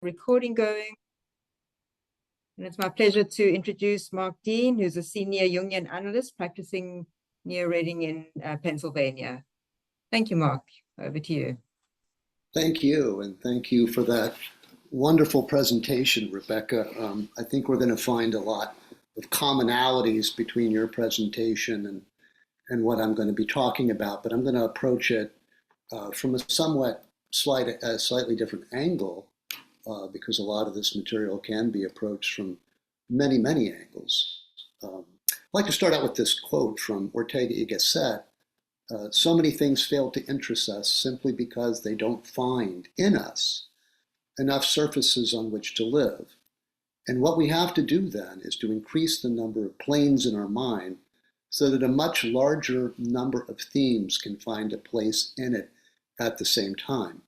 recording going. And it's my pleasure to introduce Mark Dean, who's a senior Jungian analyst practicing near Reading in Pennsylvania. Thank you, Mark. Over to you. Thank you, and thank you for that wonderful presentation, Rebecca. I think we're going to find a lot of commonalities between your presentation and what I'm going to be talking about, but I'm going to approach it from a slightly different angle, because a lot of this material can be approached from many, many angles. I'd like to start out with this quote from Ortega y Gasset. So many things fail to interest us simply because they don't find in us enough surfaces on which to live. And what we have to do then is to increase the number of planes in our mind so that a much larger number of themes can find a place in it at the same time.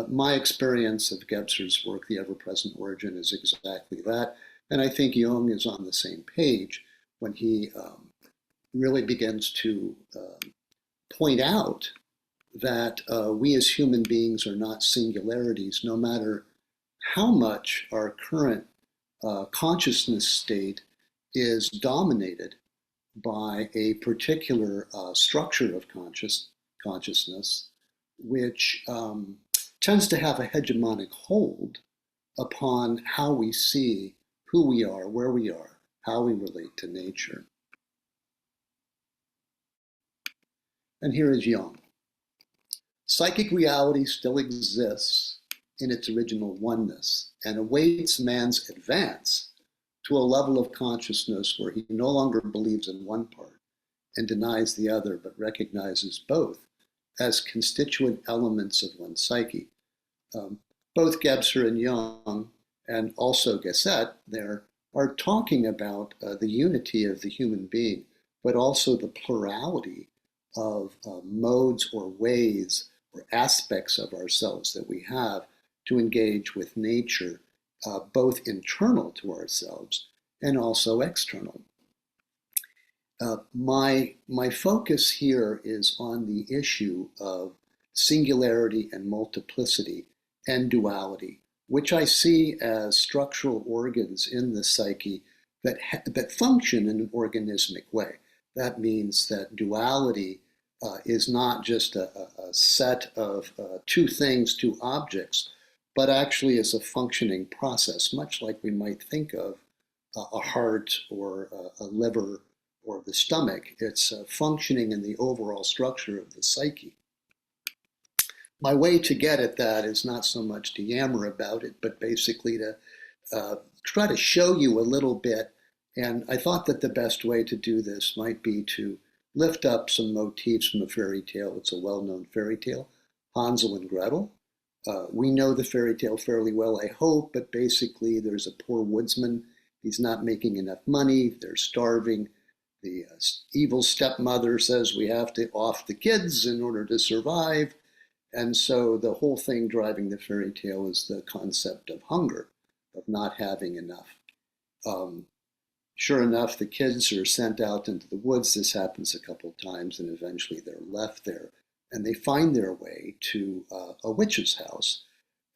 My experience of Gebser's work, The Ever-Present Origin, is exactly that. And I think Jung is on the same page when he really begins to point out that we as human beings are not singularities, no matter how much our current consciousness state is dominated by a particular structure of consciousness, which tends to have a hegemonic hold upon how we see who we are, where we are, how we relate to nature. And here is Jung. Psychic reality still exists in its original oneness and awaits man's advance to a level of consciousness where he no longer believes in one part and denies the other, but recognizes both as constituent elements of one's psyche. Both Gebser and Jung, and also Gasset there, are talking about the unity of the human being, but also the plurality of modes or ways or aspects of ourselves that we have to engage with nature, both internal to ourselves and also external. My focus here is on the issue of singularity and multiplicity and duality, which I see as structural organs in the psyche that function in an organismic way. That means that duality is not just a set of two things, two objects, but actually is a functioning process, much like we might think of a heart or a liver or the stomach. It's functioning in the overall structure of the psyche. My way to get at that is not so much to yammer about it, but basically to try to show you a little bit. And I thought that the best way to do this might be to lift up some motifs from a fairy tale. It's a well-known fairy tale, Hansel and Gretel. We know the fairy tale fairly well, I hope, but basically there's a poor woodsman. He's not making enough money. They're starving. The evil stepmother says we have to off the kids in order to survive. And so the whole thing driving the fairy tale is the concept of hunger, of not having enough. Sure enough, the kids are sent out into the woods. This happens a couple of times, and eventually they're left there. And they find their way to a witch's house.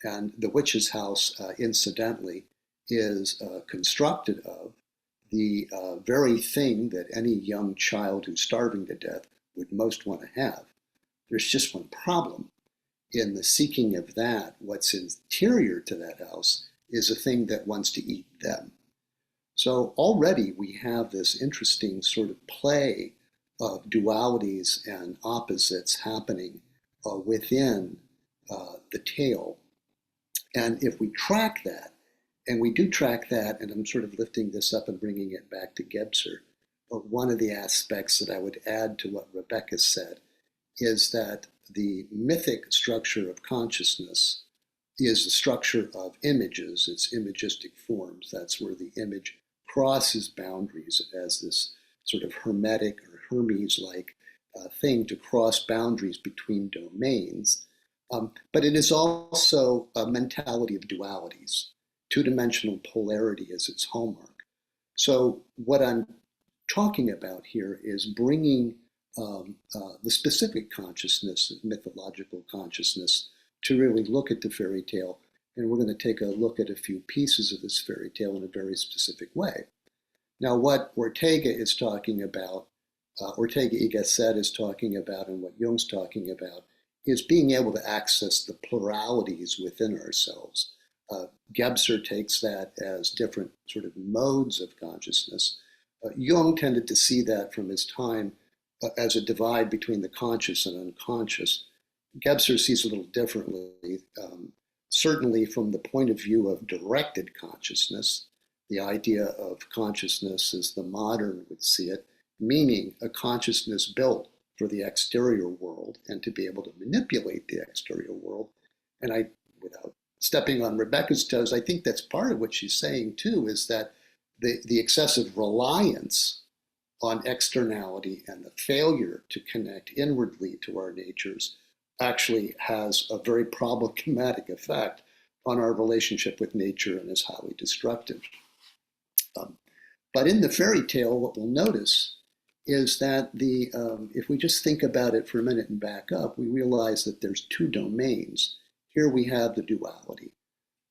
And the witch's house, incidentally, is constructed of the very thing that any young child who's starving to death would most want to have. There's just one problem. In the seeking of that, what's interior to that house is a thing that wants to eat them. So already we have this interesting sort of play of dualities and opposites happening within the tale. And if we track that, and we do track that, and I'm sort of lifting this up and bringing it back to Gebser, but one of the aspects that I would add to what Rebecca said is that the mythic structure of consciousness is the structure of images. It's imagistic forms. That's where the image crosses boundaries. It has this sort of hermetic or Hermes-like thing to cross boundaries between domains. But it is also a mentality of dualities. Two-dimensional polarity is its hallmark. So what I'm talking about here is bringing the specific consciousness, mythological consciousness, to really look at the fairy tale And we're going to take a look at a few pieces of this fairy tale in a very specific way. Now, what Ortega is talking about, Ortega y Gasset is talking about, and what Jung's talking about, is being able to access the pluralities within ourselves. Gebser takes that as different sort of modes of consciousness. Jung tended to see that from his time as a divide between the conscious and unconscious. Gebser sees it a little differently, certainly from the point of view of directed consciousness. The idea of consciousness as the modern would see it, meaning a consciousness built for the exterior world and to be able to manipulate the exterior world. And without stepping on Rebecca's toes, I think that's part of what she's saying too, is that the excessive reliance on externality and the failure to connect inwardly to our natures actually has a very problematic effect on our relationship with nature and is highly destructive. But in the fairy tale, what we'll notice is that if we just think about it for a minute and back up, we realize that there's two domains. Here we have the duality,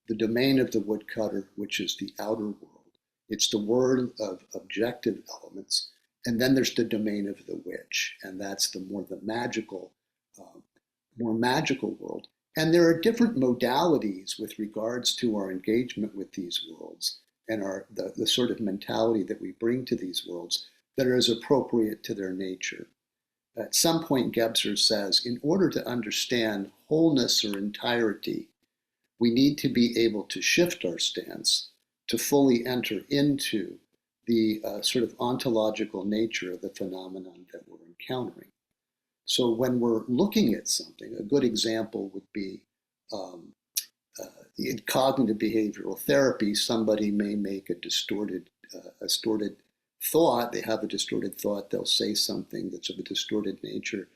the domain of the woodcutter, which is the outer world. It's the world of objective elements. And then there's the domain of the witch, and that's the more magical world. And there are different modalities with regards to our engagement with these worlds and the sort of mentality that we bring to these worlds that are as appropriate to their nature. At some point, Gebser says, in order to understand wholeness or entirety, we need to be able to shift our stance to fully enter into the sort of ontological nature of the phenomenon that we're encountering. So when we're looking at something, a good example would be in cognitive behavioral therapy, somebody may make a distorted thought. They have a distorted thought. They'll say something that's of a distorted nature.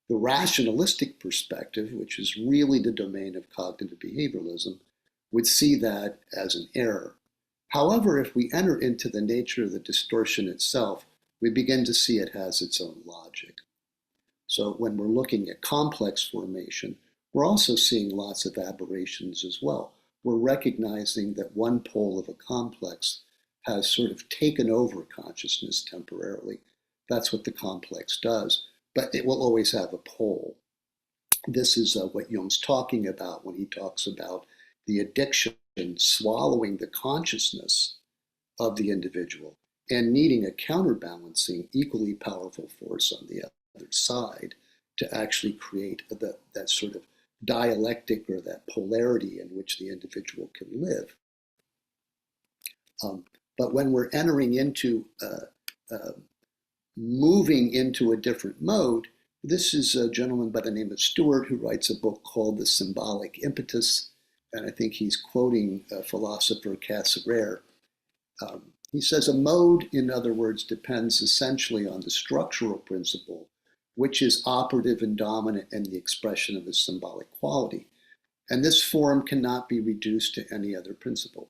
The rationalistic perspective, which is really the domain of cognitive behavioralism, would see that as an error. However, if we enter into the nature of the distortion itself, we begin to see it has its own logic. So when we're looking at complex formation, we're also seeing lots of aberrations as well. We're recognizing that one pole of a complex has sort of taken over consciousness temporarily. That's what the complex does, but it will always have a pole. This is what Jung's talking about when he talks about the addiction swallowing the consciousness of the individual and needing a counterbalancing, equally powerful force on the other side to actually create that sort of dialectic or that polarity in which the individual can live. But when we're entering into moving into a different mode, this is a gentleman by the name of Stewart who writes a book called The Symbolic Impetus, and I think he's quoting philosopher Cassirer. He says a mode, in other words, depends essentially on the structural principle, which is operative and dominant in the expression of a symbolic quality. And this form cannot be reduced to any other principle.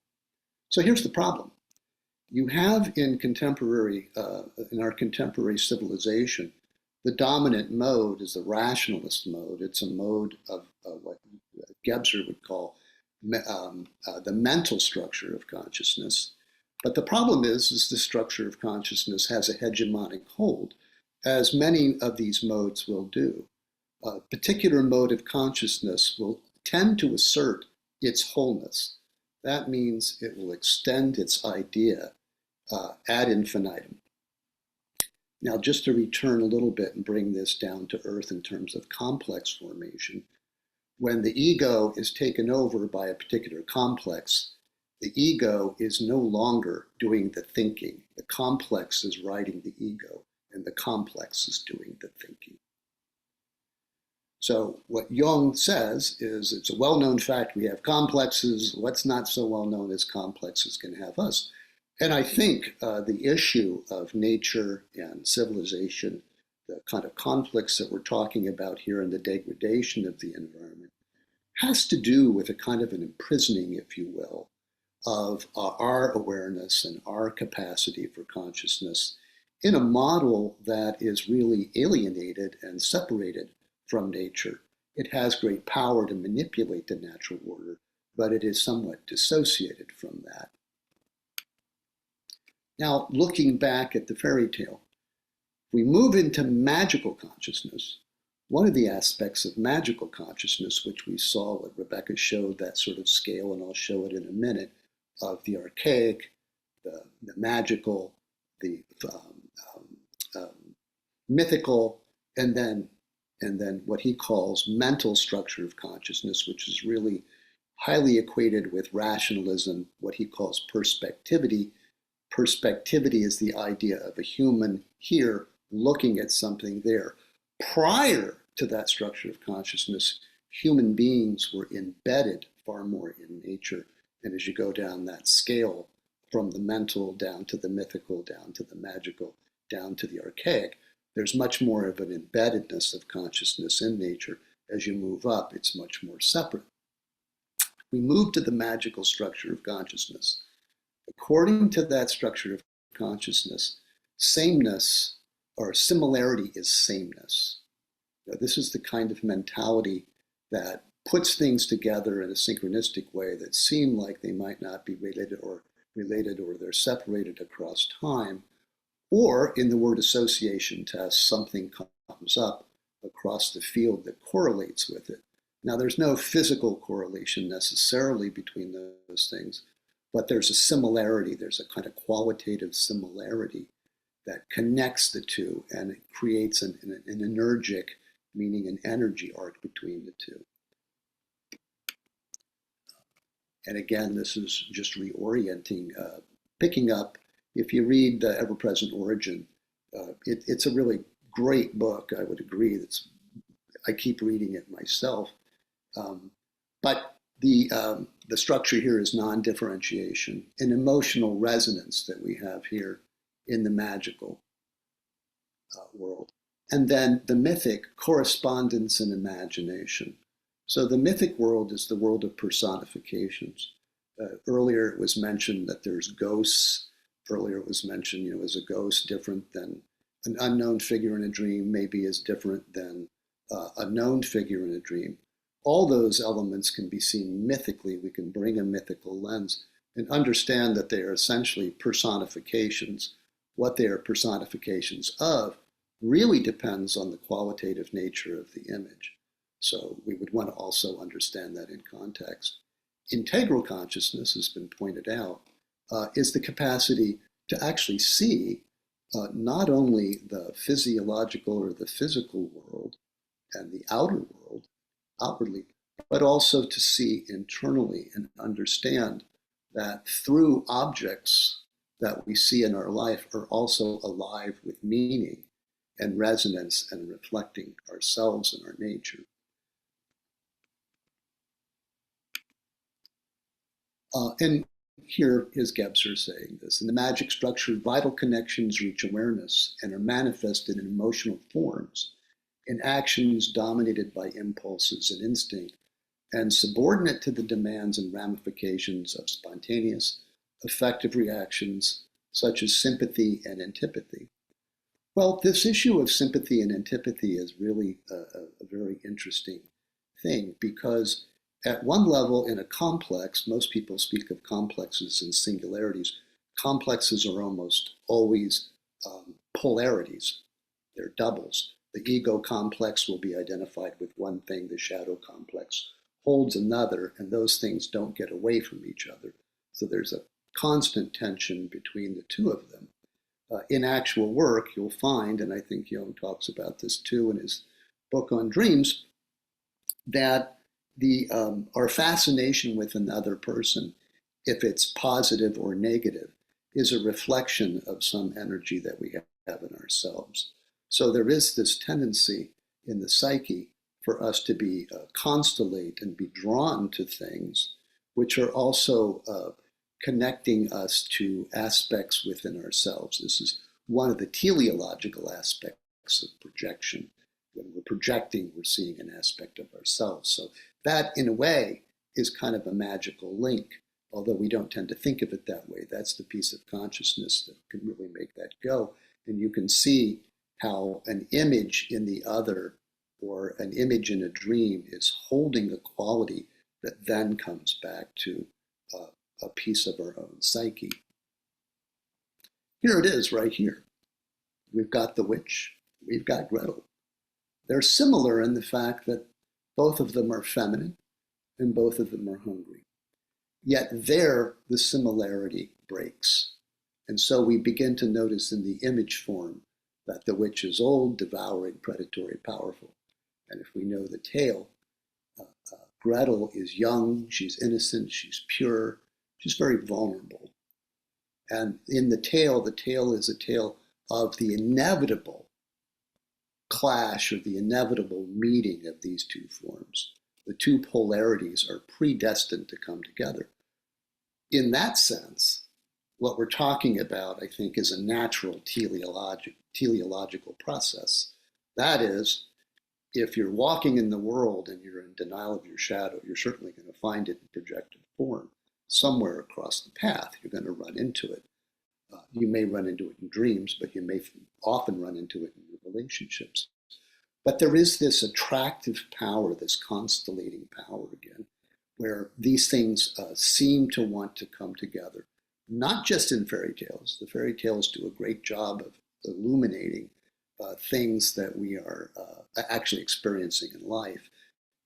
So here's the problem. You have in our contemporary civilization, the dominant mode is the rationalist mode. It's a mode of what Gebser would call the mental structure of consciousness. But the problem is the structure of consciousness has a hegemonic hold, as many of these modes will do. A particular mode of consciousness will tend to assert its wholeness. That means it will extend its idea ad infinitum. Now, just to return a little bit and bring this down to earth in terms of complex formation, when the ego is taken over by a particular complex, the ego is no longer doing the thinking. The complex is riding the ego, and the complex is doing the thinking. So what Jung says is it's a well-known fact we have complexes. What's not so well known is complexes can have us. And I think the issue of nature and civilization, the kind of conflicts that we're talking about here and the degradation of the environment, has to do with a kind of an imprisoning, if you will, of our awareness and our capacity for consciousness in a model that is really alienated and separated from nature. It has great power to manipulate the natural order, but it is somewhat dissociated from that. Now, looking back at the fairy tale, we move into magical consciousness. One of the aspects of magical consciousness, which we saw, what Rebecca showed, that sort of scale, and I'll show it in a minute, of the archaic, the magical, the mythical, and then what he calls mental structure of consciousness, which is really highly equated with rationalism, what he calls perspectivity. Perspectivity is the idea of a human here looking at something there. Prior to that structure of consciousness, human beings were embedded far more in nature. And as you go down that scale, from the mental down to the mythical, down to the magical, down to the archaic, there's much more of an embeddedness of consciousness in nature. As you move up, it's much more separate. We move to the magical structure of consciousness. According to that structure of consciousness, sameness or similarity is sameness. Now, this is the kind of mentality that puts things together in a synchronistic way that seem like they might not be related or they're separated across time. Or in the word association test, something comes up across the field that correlates with it. Now, there's no physical correlation necessarily between those things, but there's a similarity, there's a kind of qualitative similarity that connects the two, and it creates an energic, meaning an energy arc between the two. And again, this is just reorienting, picking up. If you read The Ever-Present Origin, it's a really great book, I would agree. I keep reading it myself. But the structure here is non-differentiation, an emotional resonance that we have here in the magical world. And then the mythic, correspondence and imagination. So the mythic world is the world of personifications. Earlier it was mentioned that there's ghosts. Earlier it was mentioned, is a ghost different than an unknown figure in a dream, maybe is different than a known figure in a dream. All those elements can be seen mythically. We can bring a mythical lens and understand that they are essentially personifications. What they are personifications of really depends on the qualitative nature of the image. So we would want to also understand that in context. Integral consciousness, has been pointed out, is the capacity to actually see not only the physiological or the physical world and the outer world outwardly, but also to see internally and understand that through objects that we see in our life are also alive with meaning and resonance and reflecting ourselves and our nature. And here is Gebser saying this. In the magic structure, vital connections reach awareness and are manifested in emotional forms, in actions dominated by impulses and instinct, and subordinate to the demands and ramifications of spontaneous, affective reactions such as sympathy and antipathy. Well, this issue of sympathy and antipathy is really a very interesting thing, because at one level in a complex, most people speak of complexes and singularities. Complexes are almost always polarities. They're doubles. The ego complex will be identified with one thing, the shadow complex holds another, and those things don't get away from each other. So there's a constant tension between the two of them. In actual work, you'll find, and I think Jung talks about this too in his book on dreams, that our fascination with another person, if it's positive or negative, is a reflection of some energy that we have in ourselves. So there is this tendency in the psyche for us to be constellate and be drawn to things which are also connecting us to aspects within ourselves. This is one of the teleological aspects of projection. When we're projecting, we're seeing an aspect of ourselves. So that, in a way, is kind of a magical link, although we don't tend to think of it that way. That's the piece of consciousness that can really make that go. And you can see how an image in the other or an image in a dream is holding a quality that then comes back to a piece of our own psyche. Here it is right here. We've got the witch, we've got Gretel. They're similar in the fact that both of them are feminine and both of them are hungry. Yet there, the similarity breaks. And so we begin to notice in the image form that the witch is old, devouring, predatory, powerful. And if we know the tale, Gretel is young, she's innocent, she's pure, she's very vulnerable. And in the tale is a tale of the inevitable clash or the inevitable meeting of these two forms. The two polarities are predestined to come together. In that sense, what we're talking about, I think, is a natural teleological process. That is, if you're walking in the world and you're in denial of your shadow, you're certainly going to find it in projected form. Somewhere across the path, you're going to run into it. You may run into it in dreams, but you may often run into it in your relationships. But there is this attractive power, this constellating power again, where these things seem to want to come together, not just in fairy tales. The fairy tales do a great job of illuminating things that we are actually experiencing in life.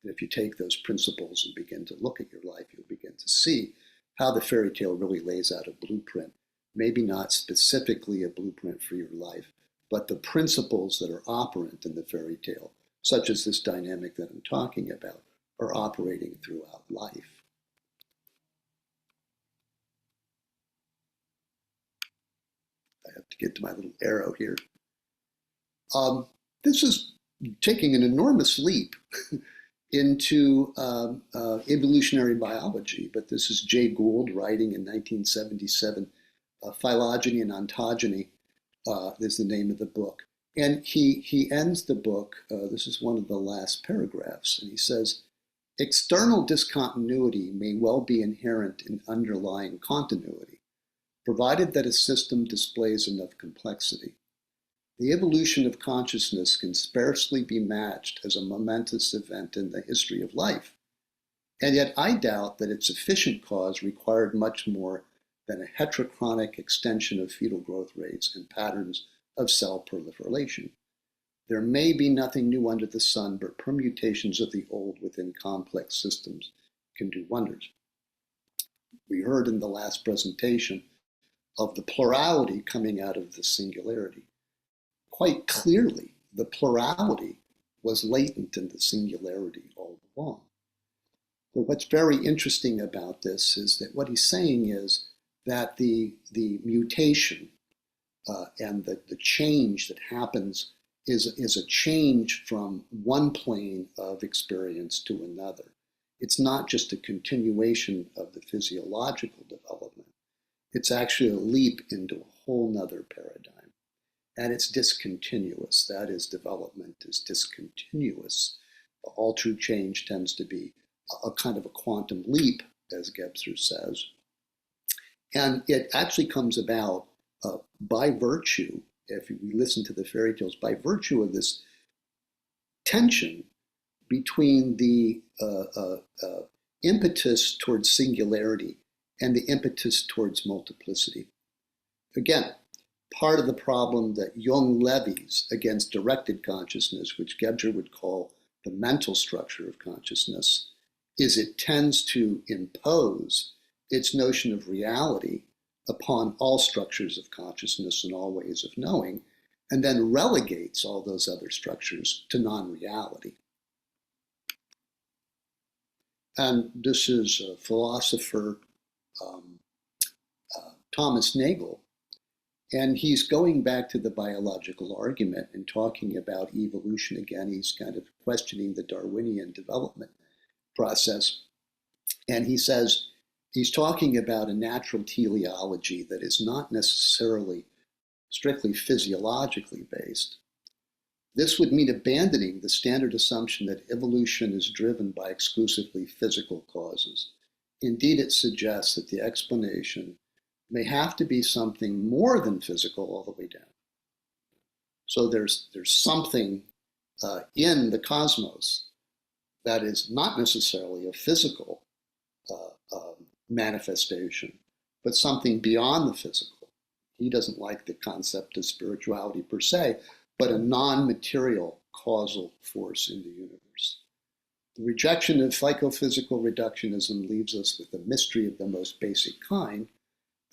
And if you take those principles and begin to look at your life, you'll begin to see how the fairy tale really lays out a blueprint. Maybe not specifically a blueprint for your life, but the principles that are operant in the fairy tale, such as this dynamic that I'm talking about, are operating throughout life. I have to get to my little arrow here. This is taking an enormous leap into evolutionary biology, but this is Jay Gould writing in 1977, Phylogeny and Ontogeny is the name of the book. And he ends the book, this is one of the last paragraphs, and he says, external discontinuity may well be inherent in underlying continuity, provided that a system displays enough complexity. The evolution of consciousness can scarcely be matched as a momentous event in the history of life. And yet I doubt that its efficient cause required much more than a heterochronic extension of fetal growth rates and patterns of cell proliferation. There may be nothing new under the sun, but permutations of the old within complex systems can do wonders. We heard in the last presentation of the plurality coming out of the singularity. Quite clearly, the plurality was latent in the singularity all along. But what's very interesting about this is that what he's saying is that the mutation and the change that happens is a change from one plane of experience to another. It's not just a continuation of the physiological development. It's actually a leap into a whole nother paradigm. And it's discontinuous. That is, development is discontinuous. All true change tends to be a kind of a quantum leap, as Gebser says. And it actually comes about by virtue, if we listen to the fairy tales, by virtue of this tension between the impetus towards singularity and the impetus towards multiplicity. Again, part of the problem that Jung levies against directed consciousness, which Gebser would call the mental structure of consciousness, is it tends to impose its notion of reality upon all structures of consciousness and all ways of knowing, and then relegates all those other structures to non-reality. And this is a philosopher, Thomas Nagel, and he's going back to the biological argument and talking about evolution again. He's kind of questioning the Darwinian development process. And he says, he's talking about a natural teleology that is not necessarily strictly physiologically based. This would mean abandoning the standard assumption that evolution is driven by exclusively physical causes. Indeed, it suggests that the explanation may have to be something more than physical all the way down. So there's something in the cosmos that is not necessarily a physical manifestation, but something beyond the physical. He doesn't like the concept of spirituality per se, but a non-material causal force in the universe. The rejection of psychophysical reductionism leaves us with a mystery of the most basic kind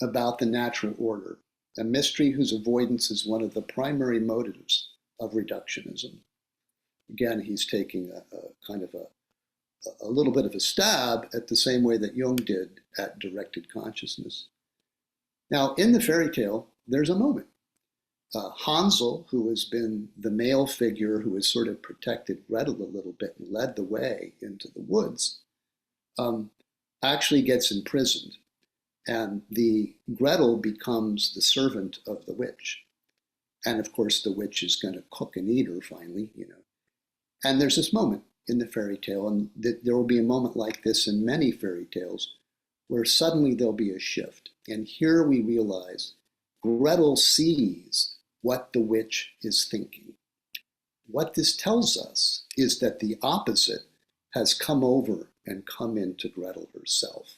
about the natural order, a mystery whose avoidance is one of the primary motives of reductionism. Again, he's taking a kind of a little bit of a stab at the same way that Jung did at directed consciousness. Now, in the fairy tale, there's a moment. Hansel, who has been the male figure who has sort of protected Gretel a little bit and led the way into the woods, actually gets imprisoned. And the Gretel becomes the servant of the witch. And of course, the witch is going to cook and eat her finally, you know. And there's this moment in the fairy tale, and there will be a moment like this in many fairy tales, where suddenly there'll be a shift. And here we realize Gretel sees what the witch is thinking. What this tells us is that the opposite has come over and come into Gretel herself.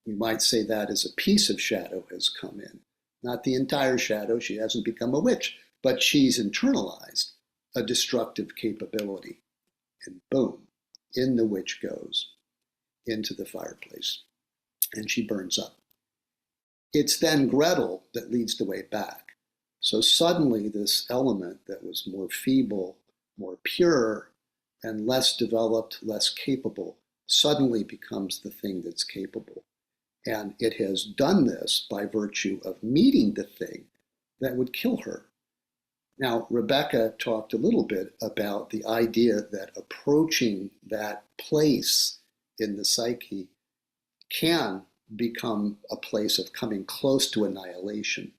We might say that as a piece of shadow has come in. Not the entire shadow, she hasn't become a witch, but she's internalized a destructive capability. And boom, in the witch goes, into the fireplace, and she burns up. It's then Gretel that leads the way back. So suddenly this element that was more feeble, more pure, and less developed, less capable, suddenly becomes the thing that's capable. And it has done this by virtue of meeting the thing that would kill her. Now, Rebecca talked a little bit about the idea that approaching that place in the psyche can become a place of coming close to annihilation.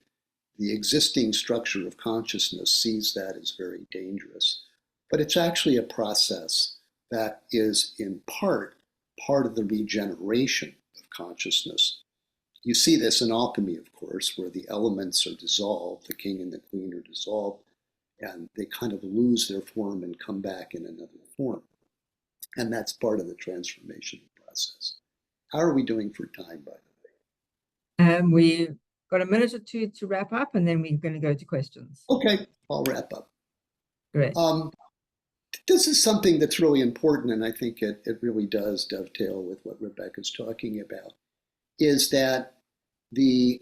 The existing structure of consciousness sees that as very dangerous. But it's actually a process that is in part of the regeneration of consciousness. You see this in alchemy, of course, where the elements are dissolved, the king and the queen are dissolved, and they kind of lose their form and come back in another form. And that's part of the transformation process. How are we doing for time, by the way? We've got a minute or two to wrap up, and then we're going to go to questions. Okay, I'll wrap up. Great. This is something that's really important, and I think it really does dovetail with what Rebecca's talking about, is that the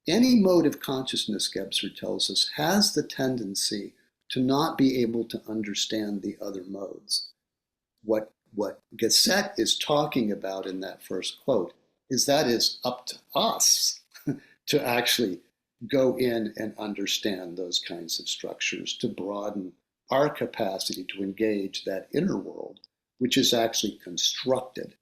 any mode of consciousness, Gebser tells us, has the tendency to not be able to understand the other modes. What Gebser is talking about in that first quote is that it's up to us to actually go in and understand those kinds of structures, to broaden our capacity to engage that inner world, which is actually constructed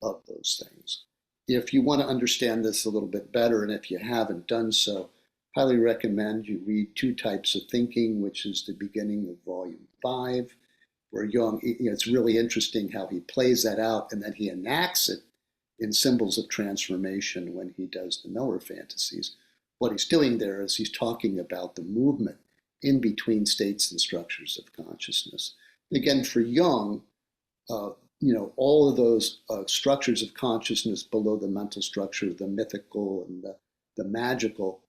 of those things. If you want to understand this a little bit better, and if you haven't done so, highly recommend you read Two Types of Thinking, which is the beginning of volume 5, where Jung, it's really interesting how he plays that out and then he enacts it in Symbols of Transformation when he does the Miller fantasies. What he's doing there is he's talking about the movement in between states and structures of consciousness. And again, for Jung, all of those structures of consciousness below the mental structure, the mythical and the magical,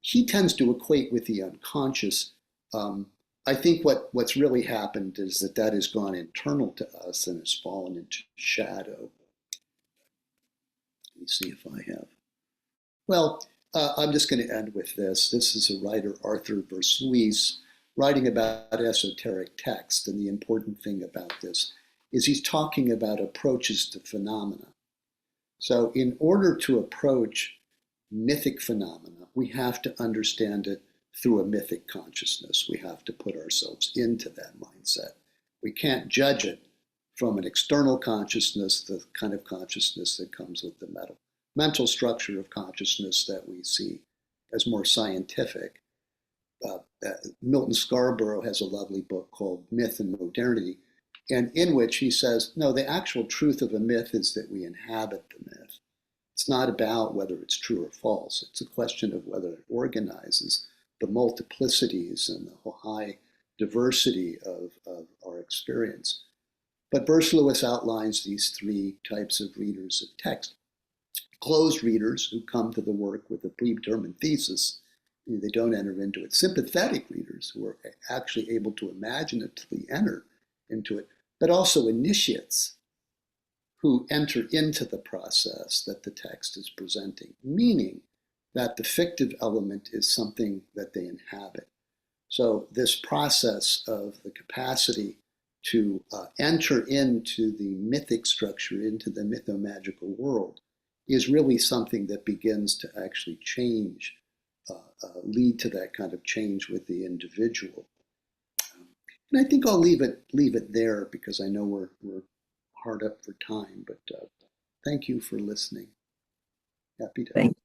he tends to equate with the unconscious. I think what's really happened is that has gone internal to us and has fallen into shadow. Let me see if I have. Well, I'm just going to end with this. This is a writer, Arthur Versluis, writing about esoteric text. And the important thing about this is he's talking about approaches to phenomena. So in order to approach mythic phenomena, we have to understand it through a mythic consciousness. We have to put ourselves into that mindset. We can't judge it from an external consciousness, the kind of consciousness that comes with the mental structure of consciousness that we see as more scientific. Milton Scarborough has a lovely book called Myth and Modernity, and in which he says, no, the actual truth of a myth is that we inhabit the myth. It's not about whether it's true or false. It's a question of whether it organizes the multiplicities and the high diversity of our experience. But Lewis outlines these three types of readers of text. Closed readers who come to the work with a predetermined thesis, they don't enter into it. Sympathetic readers who are actually able to imaginatively enter into it, but also initiates who enter into the process that the text is presenting, meaning that the fictive element is something that they inhabit. So this process of the capacity to enter into the mythic structure, into the mythomagical world, is really something that begins to actually change, lead to that kind of change with the individual. And I think I'll leave it there because I know we're hard up for time, but thank you for listening. Happy to. Thank you.